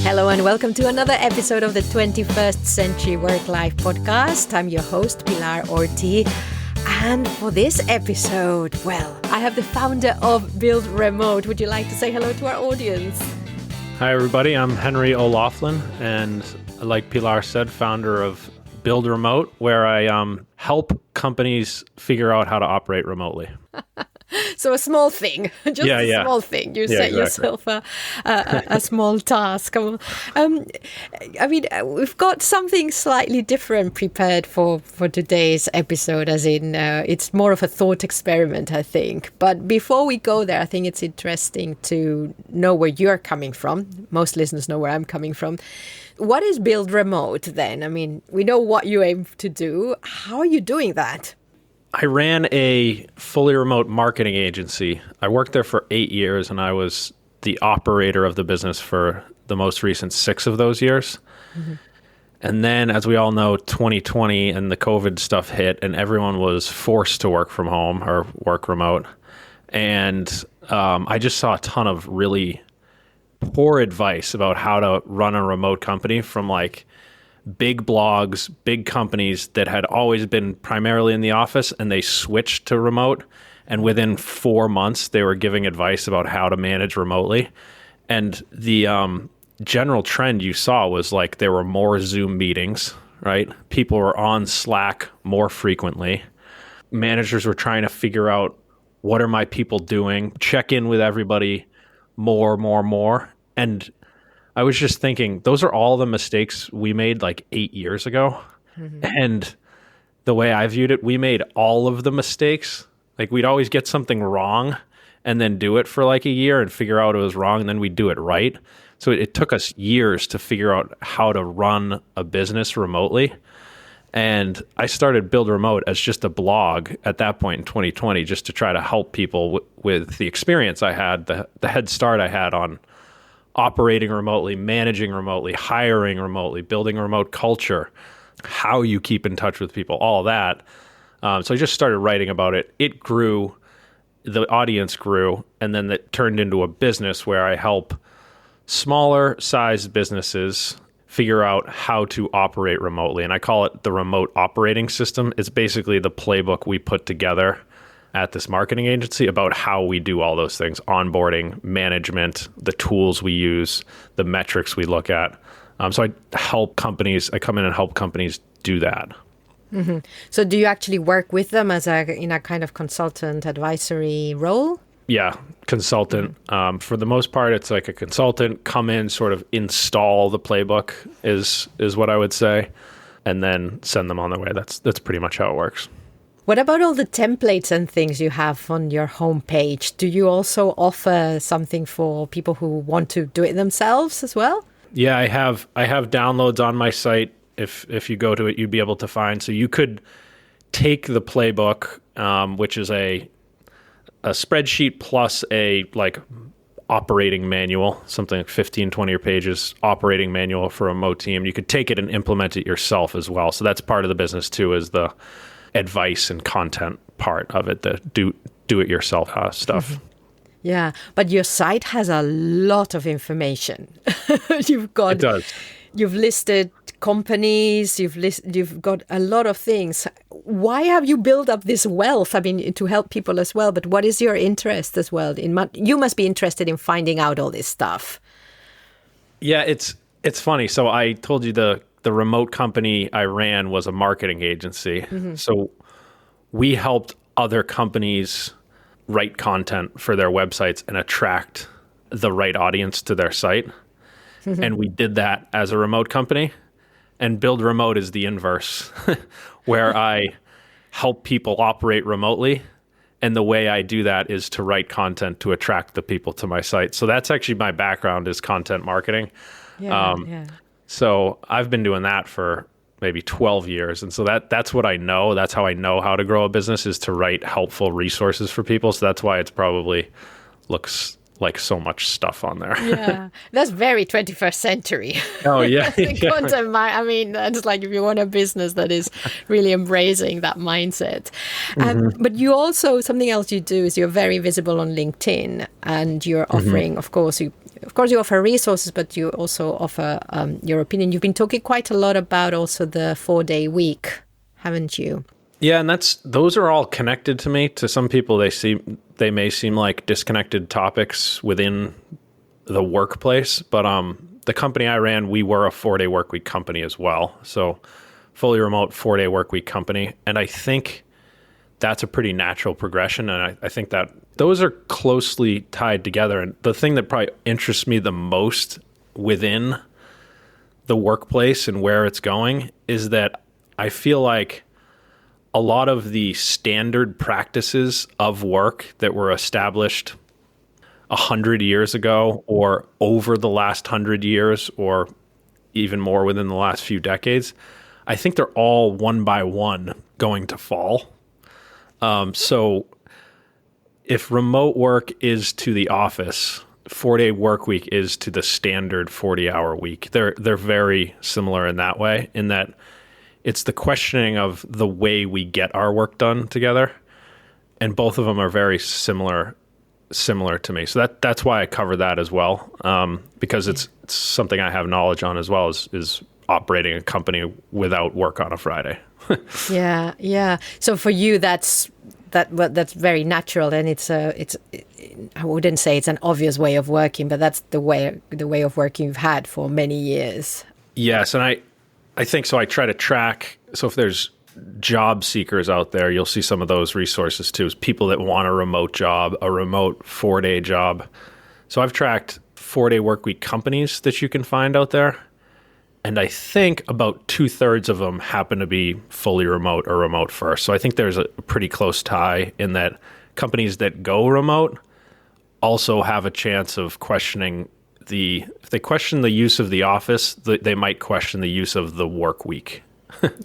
Hello and welcome to another episode of the 21st Century Work-Life Podcast. I'm your host, Pilar Orti. And for this episode, well, I have the founder of Buildremote. Would you like to say hello to our audience? Hi, everybody. I'm Henry O'Loughlin, and like Pilar said, founder of Buildremote, where I help companies figure out how to operate remotely. So a small thing, just a small thing. You set yourself a small task. We've got something slightly different prepared for today's episode, as in it's more of a thought experiment, I think. But before we go there, I think it's interesting to know where you're coming from. Most listeners know where I'm coming from. What is Buildremote then? I mean, we know what you aim to do. How are you doing that? I ran a fully remote marketing agency. I worked there for 8 years, and I was the operator of the business for the most recent 6 of those years. Mm-hmm. And then, as we all know, 2020 and the COVID stuff hit, and everyone was forced to work from home or work remote. And I just saw a ton of really poor advice about how to run a remote company from like big blogs, big companies that had always been primarily in the office, and they switched to remote. And within 4 months, they were giving advice about how to manage remotely. And the general trend you saw was like there were more Zoom meetings, right? People were on Slack more frequently. Managers were trying to figure out, what are my people doing? Check in with everybody more. And I was just thinking, those are all the mistakes we made like 8 years ago. Mm-hmm. And the way I viewed it, we made all of the mistakes. Like we'd always get something wrong and then do it for like a year and figure out it was wrong, and then we'd do it right. So it took us years to figure out how to run a business remotely. And I started Buildremote as just a blog at that point in 2020, just to try to help people with the experience I had, the head start I had on operating remotely, managing remotely, hiring remotely, building a remote culture, how you keep in touch with people, all that. So I just started writing about it. It grew, the audience grew, and then it turned into a business where I help smaller sized businesses figure out how to operate remotely. And I call it the remote operating system. It's basically the playbook we put together at this marketing agency about how we do all those things: onboarding, management, the tools we use, the metrics we look at. So I come in and help companies do that. Mm-hmm. So do you actually work with them in a kind of consultant advisory role? Yeah, consultant. Mm-hmm. For the most part, it's like a consultant, come in, sort of install the playbook is what I would say, and then send them on their way. That's pretty much how it works. What about all the templates and things you have on your homepage? Do you also offer something for people who want to do it themselves as well? Yeah, I have downloads on my site. If you go to it, you'd be able to find. So you could take the playbook, which is a spreadsheet plus a like operating manual, something like 15, 20 pages operating manual for a remote team. You could take it and implement it yourself as well. So that's part of the business too, is the advice and content part of it, the do it yourself stuff. Mm-hmm. Yeah, but your site has a lot of information. It does. You've listed companies, you've got a lot of things. Why have you built up this wealth? I mean, to help people as well, but what is your interest as well? You must be interested in finding out all this stuff. Yeah, it's funny. So I told you the remote company I ran was a marketing agency. Mm-hmm. So we helped other companies write content for their websites and attract the right audience to their site. Mm-hmm. And we did that as a remote company. And Buildremote is the inverse, where I help people operate remotely. And the way I do that is to write content to attract the people to my site. So that's actually my background, is content marketing. Yeah. So I've been doing that for maybe 12 years. And so that's what I know. That's how I know how to grow a business, is to write helpful resources for people. So that's why it's probably looks like so much stuff on there. Yeah, that's very 21st century. Oh, yeah. I mean, that's like if you want a business that is really embracing that mindset. But you also, something else you do is you're very visible on LinkedIn, and you're offering, of course, you offer resources, but you also offer your opinion. You've been talking quite a lot about also the 4-day week, haven't you? Yeah, and those are all connected to me. To some people, they may seem like disconnected topics within the workplace, but the company I ran, we were a 4-day work week company as well. So fully remote 4-day work week company. And I think that's a pretty natural progression. And I think that those are closely tied together. And the thing that probably interests me the most within the workplace and where it's going is that I feel like a lot of the standard practices of work that were established 100 years ago or over the last 100 years or even more within the last few decades, I think they're all one by one going to fall. So if remote work is to the office, 4-day work week is to the standard 40-hour week. They're very similar in that way, in that it's the questioning of the way we get our work done together. And both of them are very similar to me. So that's why I cover that as well, because it's something I have knowledge on as well, is operating a company without work on a Friday. Yeah. So for you, that's very natural, and it's I wouldn't say it's an obvious way of working, but that's the way of working you've had for many years. Yes, and I think so. I try to track. So if there's job seekers out there, you'll see some of those resources too. Is people that want a remote job, a remote 4-day job. So I've tracked 4-day work week companies that you can find out there. And I think about 2/3 of them happen to be fully remote or remote first. So I think there's a pretty close tie in that companies that go remote also have a chance of questioning if they question the use of the office, they might question the use of the work week.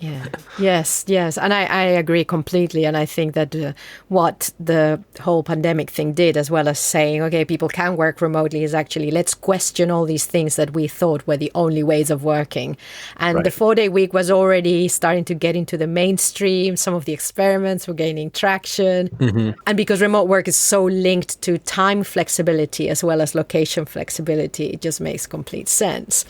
Yeah. Yes. And I agree completely. And I think that what the whole pandemic thing did, as well as saying, okay, people can work remotely, is actually let's question all these things that we thought were the only ways of working. And right. The 4-day week was already starting to get into the mainstream. Some of the experiments were gaining traction. Mm-hmm. And because remote work is so linked to time flexibility as well as location flexibility, it just makes complete sense.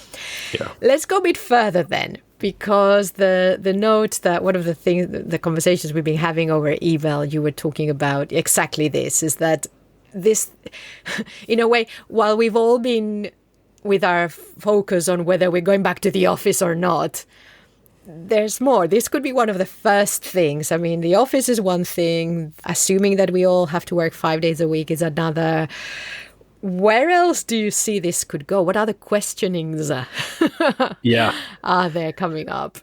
Yeah. Let's go a bit further then. Because the note that one of the things, the conversations we've been having over email, you were talking about exactly this, is that this, in a way, while we've all been with our focus on whether we're going back to the office or not, there's more. This could be one of the first things. I mean, the office is one thing. Assuming that we all have to work 5 days a week is another. Where else do you see this could go? What other questionings are there coming up?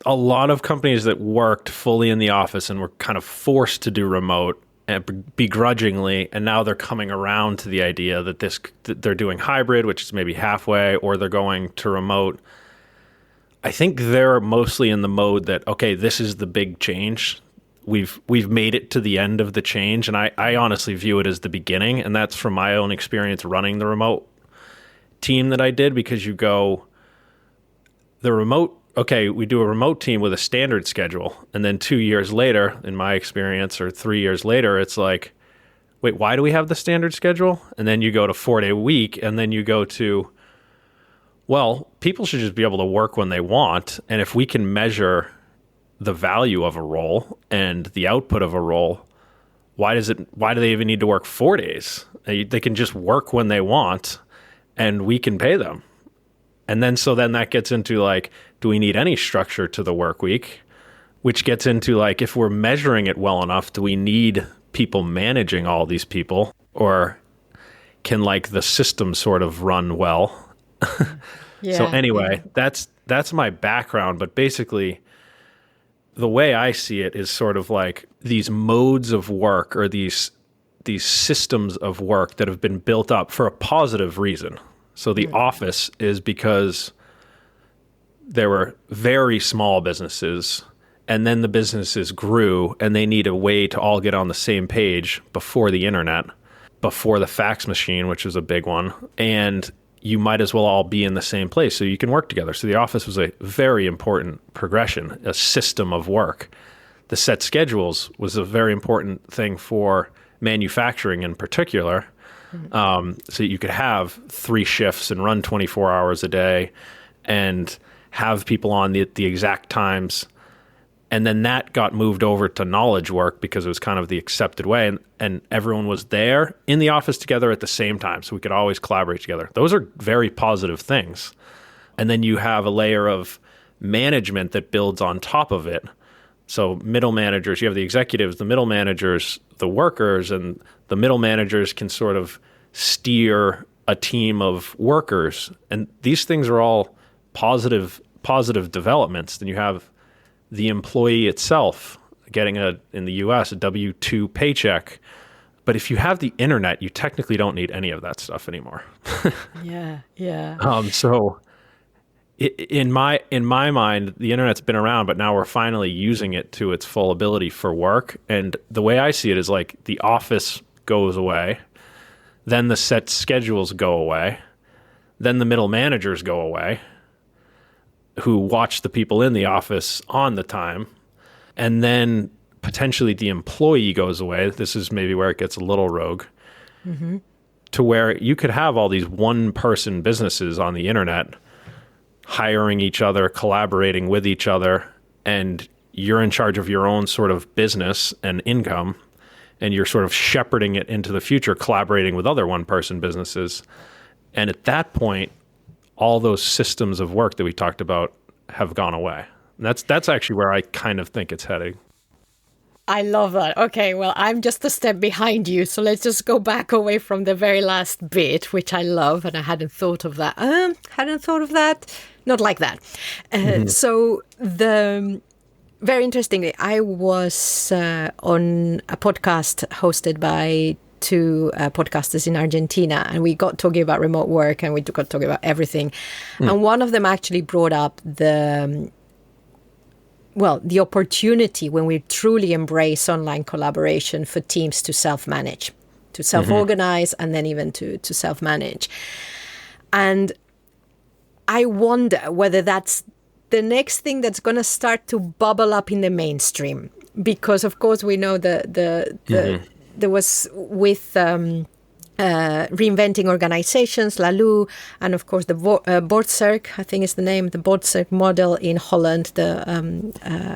A lot of companies that worked fully in the office and were kind of forced to do remote begrudgingly, and now they're coming around to the idea that they're doing hybrid, which is maybe halfway, or they're going to remote. I think they're mostly in the mode that, okay, this is the big change. We've made it to the end of the change, and I honestly view it as the beginning, and that's from my own experience running the remote team that I did, because you go, the remote, okay, we do a remote team with a standard schedule, and then 2 years later, in my experience, or 3 years later, it's like, wait, why do we have the standard schedule? And then you go to 4-day week, and then you go to, well, people should just be able to work when they want, and if we can measure the value of a role and the output of a role, why do they even need to work 4 days? They can just work when they want and we can pay them. And then that gets into like, do we need any structure to the work week? Which gets into like, if we're measuring it well enough, do we need people managing all these people, or can like the system sort of run well? Yeah. So anyway, that's my background, but basically the way I see it is sort of like these modes of work, or these systems of work that have been built up for a positive reason. So the office is because there were very small businesses, and then the businesses grew, and they need a way to all get on the same page before the internet. before the fax machine, which was a big one, and you might as well all be in the same place so you can work together. So the office was a very important progression, a system of work. The set schedules was a very important thing for manufacturing in particular. So you could have 3 shifts and run 24 hours a day and have people on the exact times. And then that got moved over to knowledge work because it was kind of the accepted way. And everyone was there in the office together at the same time. So we could always collaborate together. Those are very positive things. And then you have a layer of management that builds on top of it. So middle managers, you have the executives, the middle managers, the workers, and the middle managers can sort of steer a team of workers. And these things are all positive developments. Then you have the employee itself getting in the US, a W-2 paycheck. But if you have the internet, you technically don't need any of that stuff anymore. Yeah. So in my mind, the internet's been around, but now we're finally using it to its full ability for work. And the way I see it is like the office goes away, then the set schedules go away, then the middle managers go away, who watch the people in the office on the time, and then potentially the employee goes away. This is maybe where it gets a little rogue, to where you could have all these one-person businesses on the internet hiring each other, collaborating with each other, and you're in charge of your own sort of business and income, and you're sort of shepherding it into the future, collaborating with other one-person businesses. And at that point, all those systems of work that we talked about have gone away. And that's actually where I kind of think it's heading. I love that. Okay, well, I'm just a step behind you, so let's just go back away from the very last bit, which I love, and I hadn't thought of that. Not like that. So very interestingly, I was on a podcast hosted by 2 podcasters in Argentina, and we got talking about remote work, and we got talking about everything. And one of them actually brought up the opportunity when we truly embrace online collaboration for teams to self-manage, to self-organize, and then even to self-manage. And I wonder whether that's the next thing that's going to start to bubble up in the mainstream, because of course we know there was with reinventing organizations, Lalu, and of course the Bordzerk, I think is the name, the Bordzerk model in Holland, the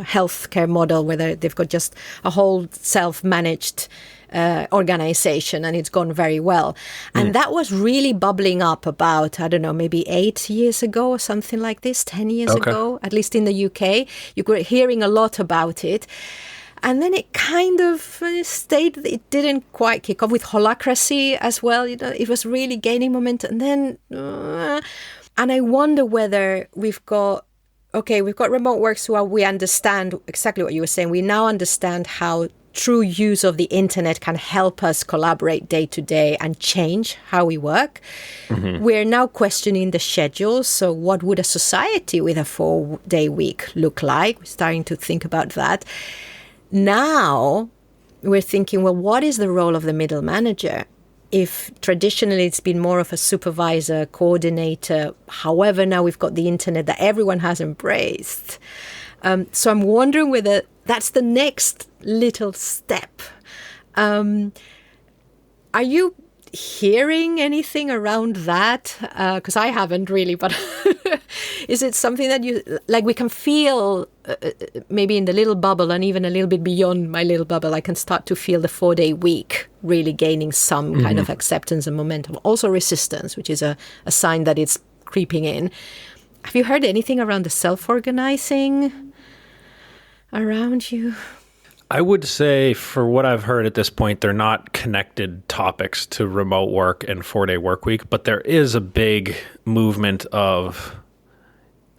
healthcare model where they've got just a whole self-managed organization, and it's gone very well. And that was really bubbling up about, I don't know, maybe 8 years ago or something like this, 10 years ago, at least in the UK. You were hearing a lot about it. And then it kind of stayed, it didn't quite kick off with holacracy as well. You know, it was really gaining momentum. And then, and I wonder whether we've got remote work, so we understand exactly what you were saying. We now understand how true use of the internet can help us collaborate day to day and change how we work. We're now questioning the schedules. So what would a society with a 4-day week look like? We're starting to think about that. Now we're thinking, well, what is the role of the middle manager? If traditionally it's been more of a supervisor, coordinator, however, now we've got the internet that everyone has embraced. So I'm wondering whether that's the next little step. Are you hearing anything around that? Because I haven't really, but is it something that we can feel maybe in the little bubble, and even a little bit beyond my little bubble, I can start to feel the 4-day week really gaining some kind of acceptance and momentum. Also resistance, which is a sign that it's creeping in. Have you heard anything around the self-organizing around you? I would say, for what I've heard at this point, they're not connected topics to remote work and 4-day work week, but there is a big movement of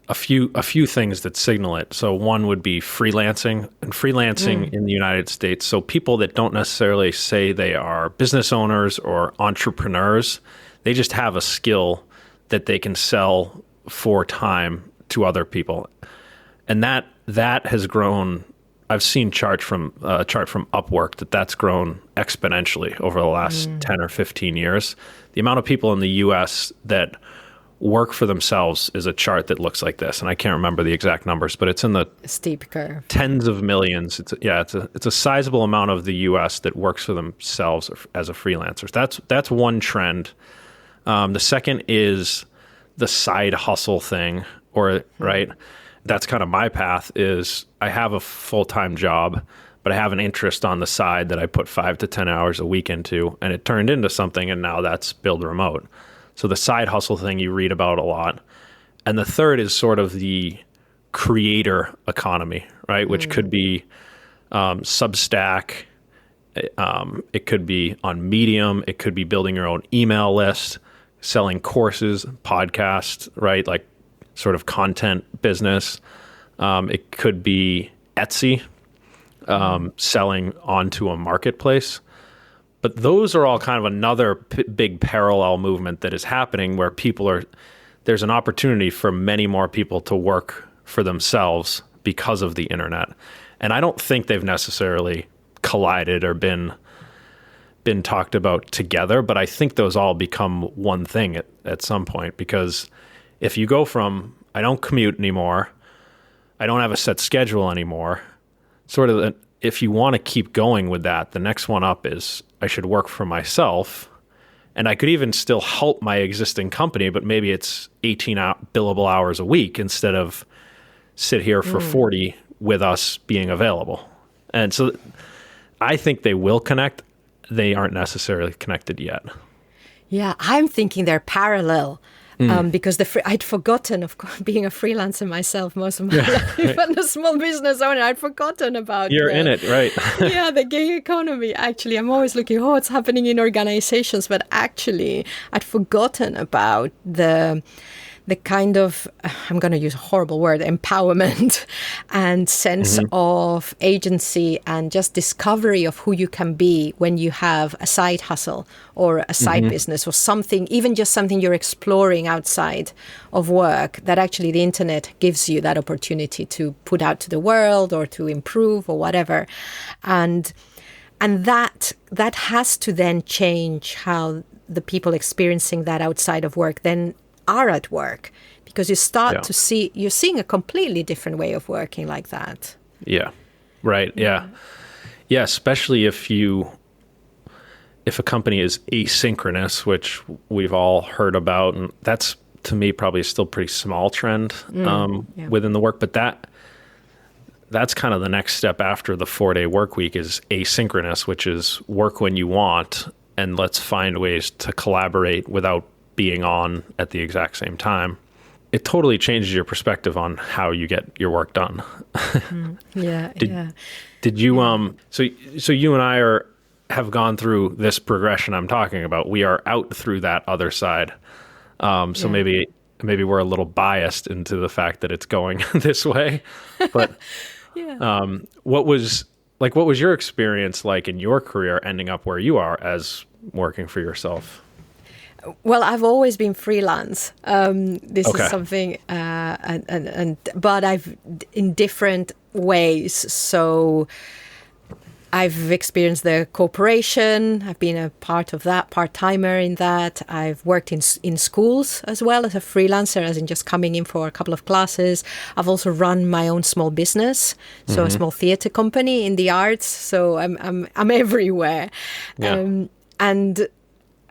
a few things that signal it. So one would be freelancing, and freelancing in the United States. So people that don't necessarily say they are business owners or entrepreneurs, they just have a skill that they can sell for time to other people. And that has grown, I've seen a chart from Upwork that's grown exponentially over the last 10 or 15 years. The amount of people in the US that work for themselves is a chart that looks like this, and I can't remember the exact numbers, but it's in the steep curve, tens of millions. It's a sizable amount of the U.S. that works for themselves as a freelancer. That's one trend. The second is the side hustle thing, right? That's kind of my path. Is I have a full-time job, but I have an interest on the side that I put 5 to 10 hours a week into, and it turned into something, and now that's Buildremote. So the side hustle thing you read about a lot. And the third is sort of the creator economy, right? Which could be Substack. It could be on Medium. It could be building your own email list, selling courses, podcasts, right? Like sort of content business. It could be Etsy, selling onto a marketplace. But those are all kind of another big parallel movement that is happening where there's an opportunity for many more people to work for themselves because of the internet. And I don't think they've necessarily collided or been talked about together, but I think those all become one thing at some point, because if you go from, I don't commute anymore, I don't have a set schedule anymore, sort of if you want to keep going with that, the next one up is I should work for myself, and I could even still help my existing company, but maybe it's 18 billable hours a week instead of sit here for 40 with us being available. And so I think they will connect. They aren't necessarily connected yet. Yeah, I'm thinking they're parallel. Because I'd forgotten, of course, being a freelancer myself most of my life, and a small business owner, I'd forgotten about You're in it, right? Yeah, the gig economy. Actually, I'm always looking, what's happening in organizations, but actually, I'd forgotten about the kind of, I'm going to use a horrible word, empowerment and sense of agency and just discovery of who you can be when you have a side hustle or a side business or something, even just something you're exploring outside of work, that actually the internet gives you that opportunity to put out to the world or to improve or whatever. And that has to then change how the people experiencing that outside of work then are at work, because you start to see, you're seeing a completely different way of working like that. Yeah. Right. Yeah. Yeah. Especially if a company is asynchronous, which we've all heard about, and that's to me probably still a pretty small trend within the work, but that's kind of the next step after the 4-day work week is asynchronous, which is work when you want, and let's find ways to collaborate without being on at the exact same time. It totally changes your perspective on how you get your work done. Did you so you and I have gone through this progression I'm talking about. We are out through that other side. Maybe we're a little biased into the fact that it's going this way. But what was your experience like in your career ending up where you are as working for yourself? Well, I've always been freelance. This is something, but I've in different ways. So I've experienced the corporation. I've been a part of that, part-timer in that. I've worked in schools as well as a freelancer, as in just coming in for a couple of classes. I've also run my own small business, so a small theater company in the arts. So I'm everywhere,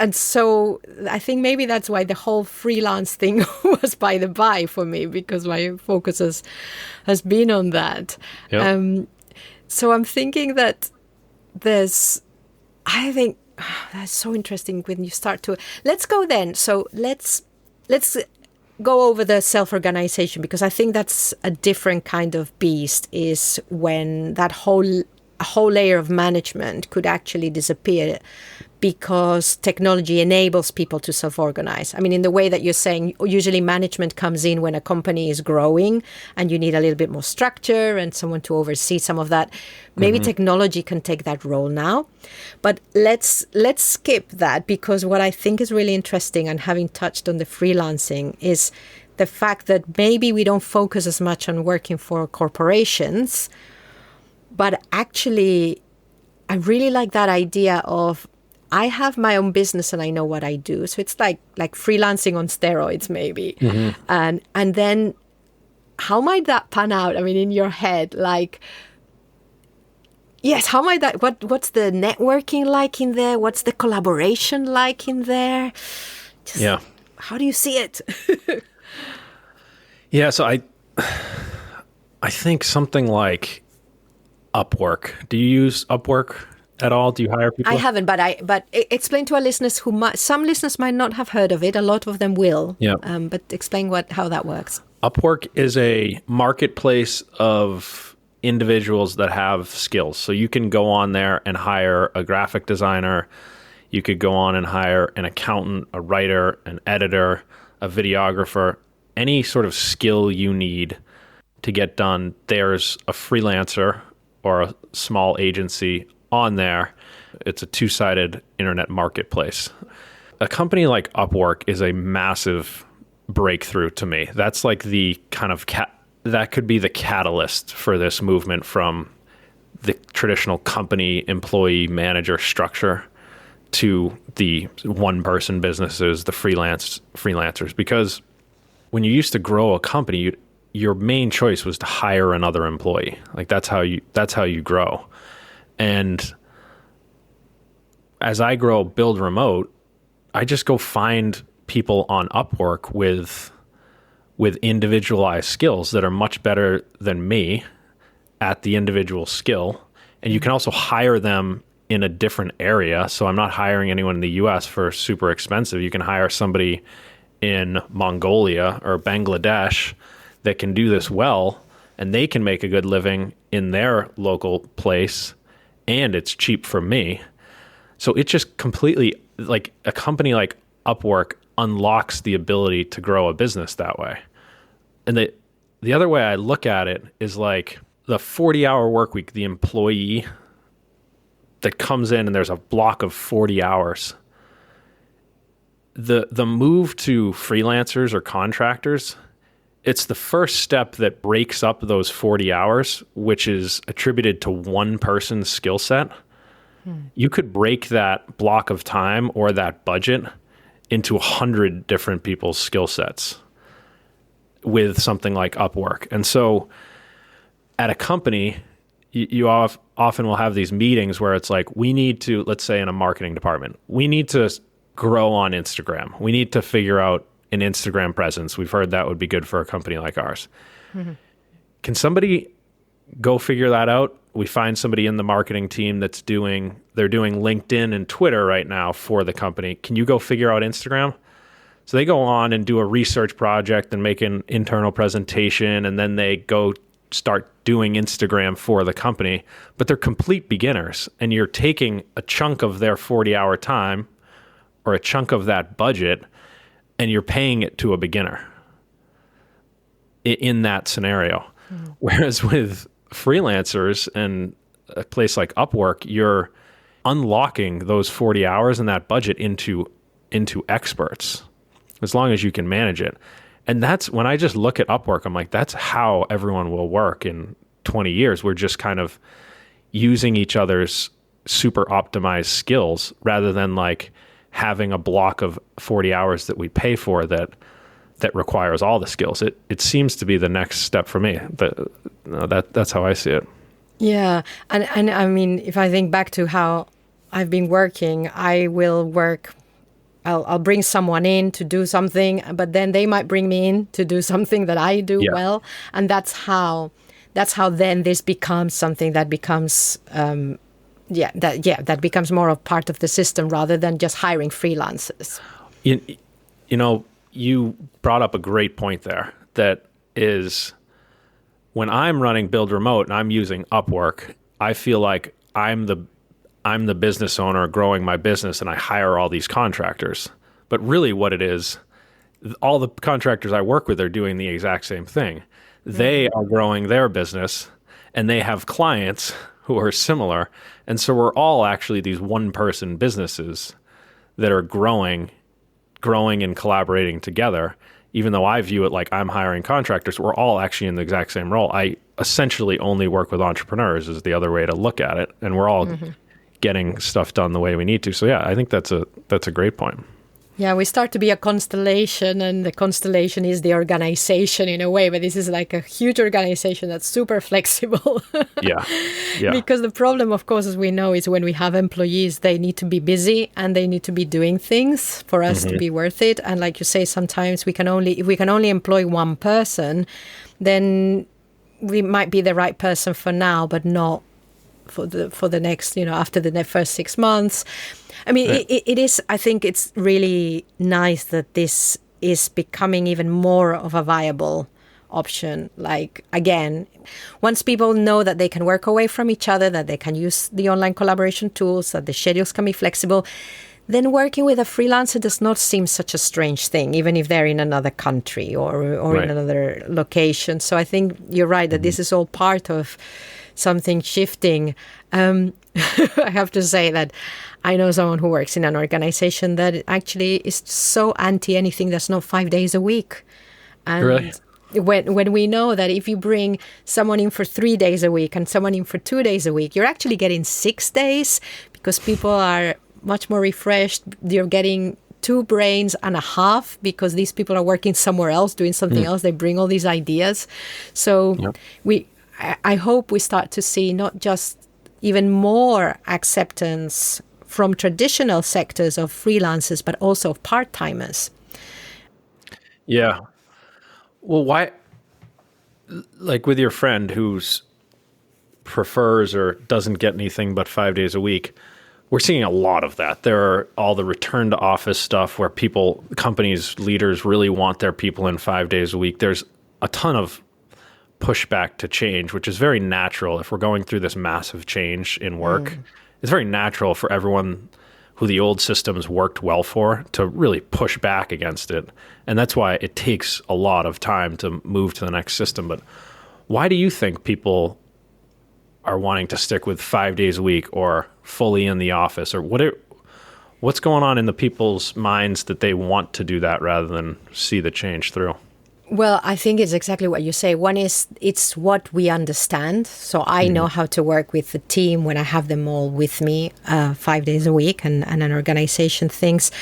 And so I think maybe that's why the whole freelance thing was by the by for me, because my focus has been on that. Yep. So I'm thinking that I think that's so interesting when you start to, let's go then. So let's go over the self-organization, because I think that's a different kind of beast, is when that whole layer of management could actually disappear, because technology enables people to self-organize. I mean, in the way that you're saying, usually management comes in when a company is growing and you need a little bit more structure and someone to oversee some of that. Maybe technology can take that role now. But let's skip that, because what I think is really interesting, and having touched on the freelancing, is the fact that maybe we don't focus as much on working for corporations, But actually, I really like that idea of I have my own business and I know what I do. So it's like freelancing on steroids, maybe. And then how might that pan out? I mean, in your head, like, yes, how might that, what's the networking like in there? What's the collaboration like in there? Just, how do you see it? Yeah, so I think something like Upwork. Do you use Upwork at all? Do you hire people? I haven't, but explain to our listeners some listeners might not have heard of it. A lot of them will. Yeah. But explain how that works. Upwork is a marketplace of individuals that have skills. So you can go on there and hire a graphic designer. You could go on and hire an accountant, a writer, an editor, a videographer, any sort of skill you need to get done. There's a freelancer or a small agency on there. It's a two-sided internet marketplace. A company like Upwork is a massive breakthrough to me. That's like the kind of that could be the catalyst for this movement from the traditional company employee manager structure to the one-person businesses, the freelancers. Because when you used to grow a company, your main choice was to hire another employee. Like that's how you grow. And as I grow Buildremote, I just go find people on Upwork with individualized skills that are much better than me at the individual skill. And you can also hire them in a different area. So I'm not hiring anyone in the US for super expensive. You can hire somebody in Mongolia or Bangladesh that can do this well, and they can make a good living in their local place, and it's cheap for me. So it just completely, like a company like Upwork unlocks the ability to grow a business that way. And the other way I look at it is like the 40-hour work week, the employee that comes in and there's a block of 40 hours. The move to freelancers or contractors, it's the first step that breaks up those 40 hours, which is attributed to one person's skill set. You could break that block of time or that budget into 100 different people's skill sets with something like Upwork. And so at a company, you often will have these meetings where it's like, we need to, let's say in a marketing department, we need to grow on Instagram. We need to figure out an Instagram presence. We've heard that would be good for a company like ours. Can somebody go figure that out? We find somebody in the marketing team they're doing LinkedIn and Twitter right now for the company. Can you go figure out Instagram? So they go on and do a research project and make an internal presentation, and then they go start doing Instagram for the company, but they're complete beginners, and you're taking a chunk of their 40-hour time or a chunk of that budget, and you're paying it to a beginner in that scenario. Whereas with freelancers and a place like Upwork, you're unlocking those 40 hours and that budget into experts, as long as you can manage it. And that's when I just look at Upwork, I'm like, that's how everyone will work in 20 years. We're just kind of using each other's super optimized skills rather than like having a block of 40 hours that we pay for that requires all the skills. It seems to be the next step for me. That's how I see it. Yeah. And I mean, if I think back to how I've been working, I'll bring someone in to do something, but then they might bring me in to do something that I do well. And that's how then this becomes something that becomes, that becomes more of part of the system rather than just hiring freelancers. You know, you brought up a great point there. That is, when I'm running Buildremote and I'm using Upwork, I feel like I'm the business owner growing my business and I hire all these contractors. But really what it is, all the contractors I work with are doing the exact same thing. They are growing their business and they have clients who are similar. And so we're all actually these one-person businesses that are growing and collaborating together even though I view it like I'm hiring contractors, we're all actually in the exact same role. I essentially only work with entrepreneurs is the other way to look at it. And we're all getting stuff done the way we need to. So yeah, I think that's a great point. Yeah, we start to be a constellation, and the constellation is the organization in a way, but this is like a huge organization that's super flexible. Yeah. Because the problem, of course, as we know, is when we have employees, they need to be busy and they need to be doing things for us to be worth it. And like you say, sometimes if we can only employ one person, then we might be the right person for now, but not for the next, after the first 6 months. I mean, it is, I think it's really nice that this is becoming even more of a viable option. Like, again, once people know that they can work away from each other, that they can use the online collaboration tools, that the schedules can be flexible, then working with a freelancer does not seem such a strange thing, even if they're in another country or in another location. So I think you're right that this is all part of something shifting. I have to say that I know someone who works in an organization that actually is so anti anything that's not 5 days a week. And really? When we know that if you bring someone in for 3 days a week and someone in for 2 days a week, you're actually getting 6 days because people are much more refreshed. You're getting 2 brains and a half because these people are working somewhere else, doing something else. They bring all these ideas. So I hope we start to see not just even more acceptance from traditional sectors of freelancers, but also of part-timers. Yeah. Well, why, like with your friend who's prefers or doesn't get anything but 5 days a week, we're seeing a lot of that. There are all the return to office stuff where companies, leaders really want their people in 5 days a week. There's a ton of pushback to change, which is very natural. If we're going through this massive change in work, it's very natural for everyone who the old systems worked well for to really push back against it. And that's why it takes a lot of time to move to the next system. But why do you think people are wanting to stick with 5 days a week or fully in the office? Or what's going on in the people's minds that they want to do that rather than see the change through? Well, I think it's exactly what you say. One is it's what we understand. So I know how to work with the team when I have them all with me 5 days a week and an organization thinks.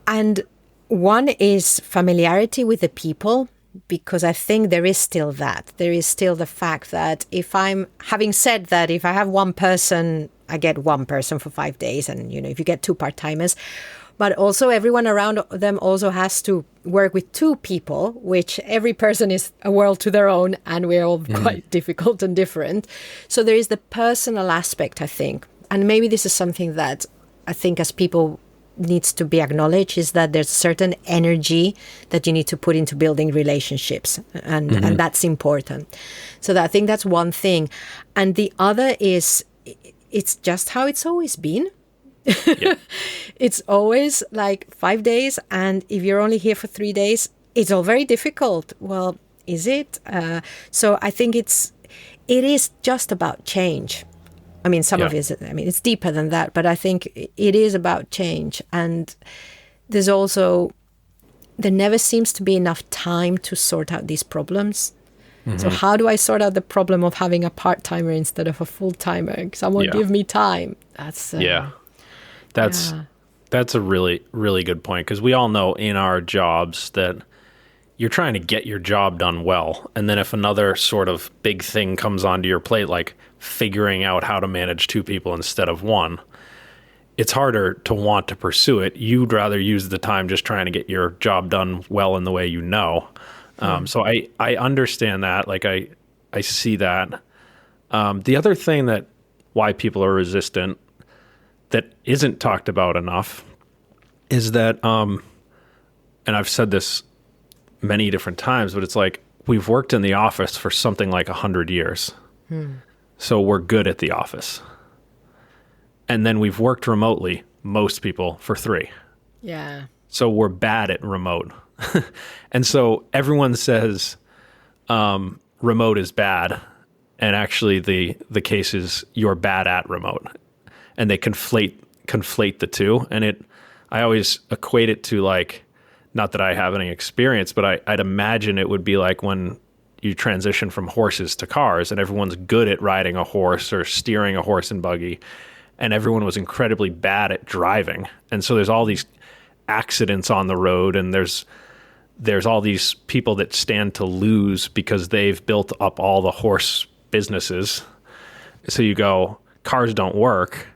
And one is familiarity with the people, because I think there is still that. There is still the fact that if I have one person, I get one person for 5 days. And, if you get 2 part-timers, but also everyone around them also has to work with 2 people, which every person is a world to their own, and we're all quite difficult and different. So there is the personal aspect, I think. And maybe this is something that I think as people needs to be acknowledged, is that there's certain energy that you need to put into building relationships, and that's important. So I think that's one thing. And the other is it's just how it's always been. Yeah. It's always like 5 days, and if you're only here for 3 days, it's all very difficult. Well, is it? So I think it is just about change. I mean, it's deeper than that, but I think it is about change. And there never seems to be enough time to sort out these problems. So how do I sort out the problem of having a part-timer instead of a full-timer? Someone give me time. That's a really, really good point, because we all know in our jobs that you're trying to get your job done well. And then if another sort of big thing comes onto your plate, like figuring out how to manage 2 people instead of 1, it's harder to want to pursue it. You'd rather use the time just trying to get your job done well in the way you know. So I understand that. Like I see that. The other thing why people are resistant that isn't talked about enough is that, and I've said this many different times, but it's like we've worked in the office for something like 100 years. So we're good at the office. And then we've worked remotely, most people, for 3. Yeah. So we're bad at remote. And so everyone says remote is bad. And actually the case is you're bad at remote. And they conflate the two. And I always equate it to like Not that I have any experience, but I'd imagine it would be like when you transition from horses to cars and everyone's good at riding a horse or steering a horse and buggy, and everyone was incredibly bad at driving. And so there's all these accidents on the road, and there's all these people that stand to lose because they've built up all the horse businesses. So you go, cars don't work.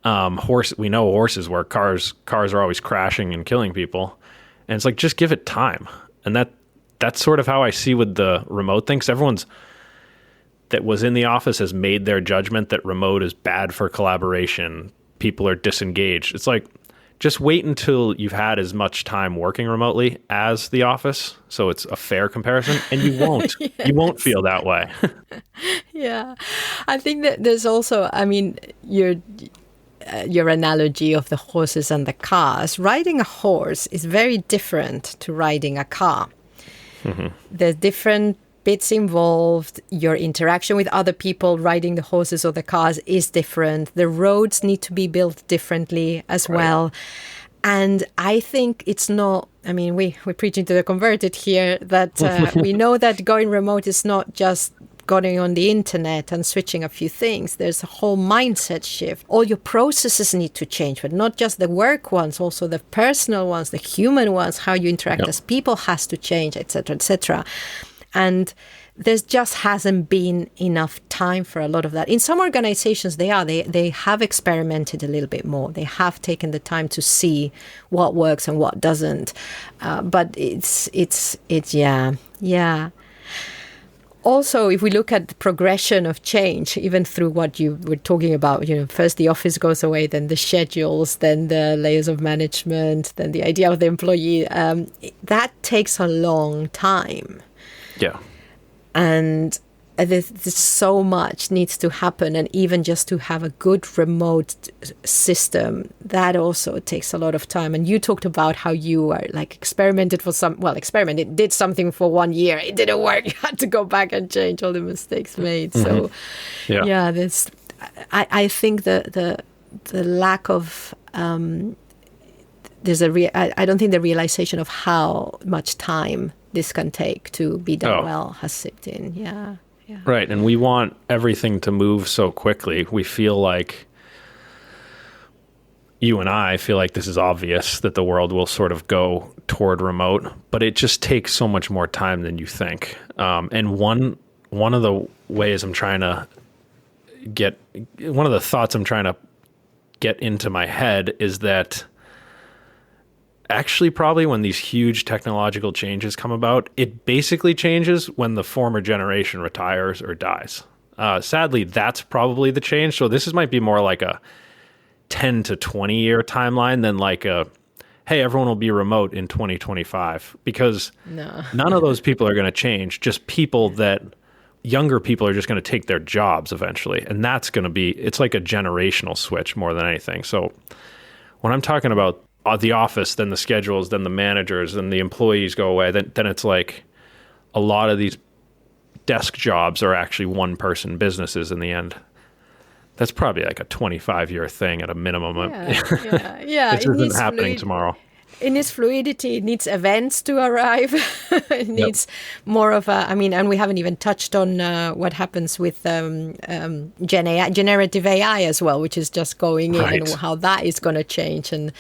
We know horses work. Cars are always crashing and killing people. And it's like, just give it time. And that's sort of how I see with the remote thing. 'Cause everyone's that was in the office has made their judgment that remote is bad for collaboration. People are disengaged. It's like, just wait until you've had as much time working remotely as the office, so it's a fair comparison, and you won't. Yes. You won't feel that way. Yeah. I think that there's also, I mean, your analogy of the horses and the cars. Riding a horse is very different to riding a car. Mm-hmm. There's different bits involved. Your interaction with other people riding the horses or the cars is different. The roads need to be built differently as well. And I think it's not, I mean, we're preaching to the converted here, that we know that going remote is not just going on the internet and switching a few things. There's a whole mindset shift. All your processes need to change, but not just the work ones, also the personal ones, the human ones, how you interact as people has to change, etc., etc. And there just hasn't been enough time for a lot of that. In some organizations, they have experimented a little bit more. They have taken the time to see what works and what doesn't. But it's yeah. Also, if we look at the progression of change, even through what you were talking about, first the office goes away, then the schedules, then the layers of management, then the idea of the employee, that takes a long time. Yeah. And there's so much needs to happen. And even just to have a good remote system, that also takes a lot of time. And you talked about how you are did something for 1 year. It didn't work. You had to go back and change all the mistakes made. Mm-hmm. So I think the lack of, I don't think the realization of how much time this can take to be done well has seeped in. Yeah. Right. And we want everything to move so quickly. We feel like, you and I feel like this is obvious that the world will sort of go toward remote, but it just takes so much more time than you think. And one of the ways one of the thoughts I'm trying to get into my head is that actually, probably when these huge technological changes come about, it basically changes when the former generation retires or dies. Sadly, that's probably the change. So this might be more like a 10 to 20 year timeline than like hey, everyone will be remote in 2025, because none of those people are going to change. Just younger people are just going to take their jobs eventually. And that's going to it's like a generational switch more than anything. So when I'm talking about the office, then the schedules, then the managers, then the employees go away, then it's like a lot of these desk jobs are actually one-person businesses in the end. That's probably like a 25-year thing at a minimum. Yeah. This isn't happening tomorrow. It needs fluidity. It needs events to arrive. It needs more of and we haven't even touched on what happens with generative AI as well, which is just going in, and how that is going to change and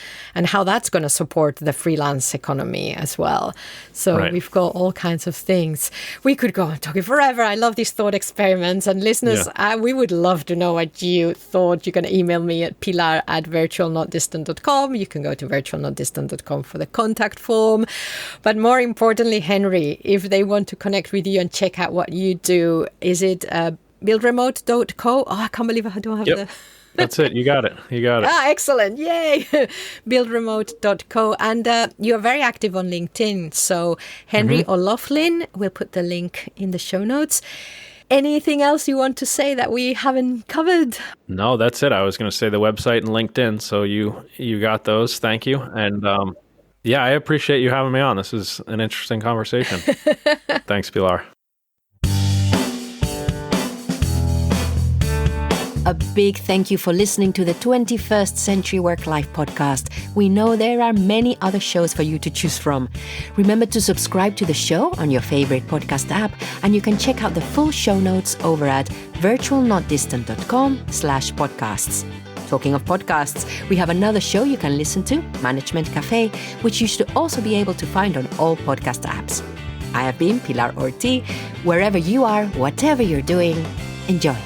how that's going to support the freelance economy as well. So we've got all kinds of things. We could go on talking forever. I love these thought experiments. And listeners, we would love to know what you thought. You can email me at pilar@virtualnotdistant.com. You can go to virtualnotdistant.com for the contact form. But more importantly, Henry, if they want to connect with you and check out what you do, is it buildremote.co? Oh, I can't believe I don't have the... That's it. You got it. Excellent. Yay. Buildremote.co. And you're very active on LinkedIn. So Henry O'Loughlin, we'll put the link in the show notes. Anything else you want to say that we haven't covered? No, that's it. I was going to say the website and LinkedIn. So you got those. Thank you. And I appreciate you having me on. This is an interesting conversation. Thanks, Pilar. A big thank you for listening to the 21st Century Work-Life podcast. We know there are many other shows for you to choose from. Remember to subscribe to the show on your favorite podcast app, and you can check out the full show notes over at virtualnotdistant.com/podcasts. Talking of podcasts, we have another show you can listen to, Management Cafe, which you should also be able to find on all podcast apps. I have been Pilar Orti. Wherever you are, whatever you're doing, enjoy.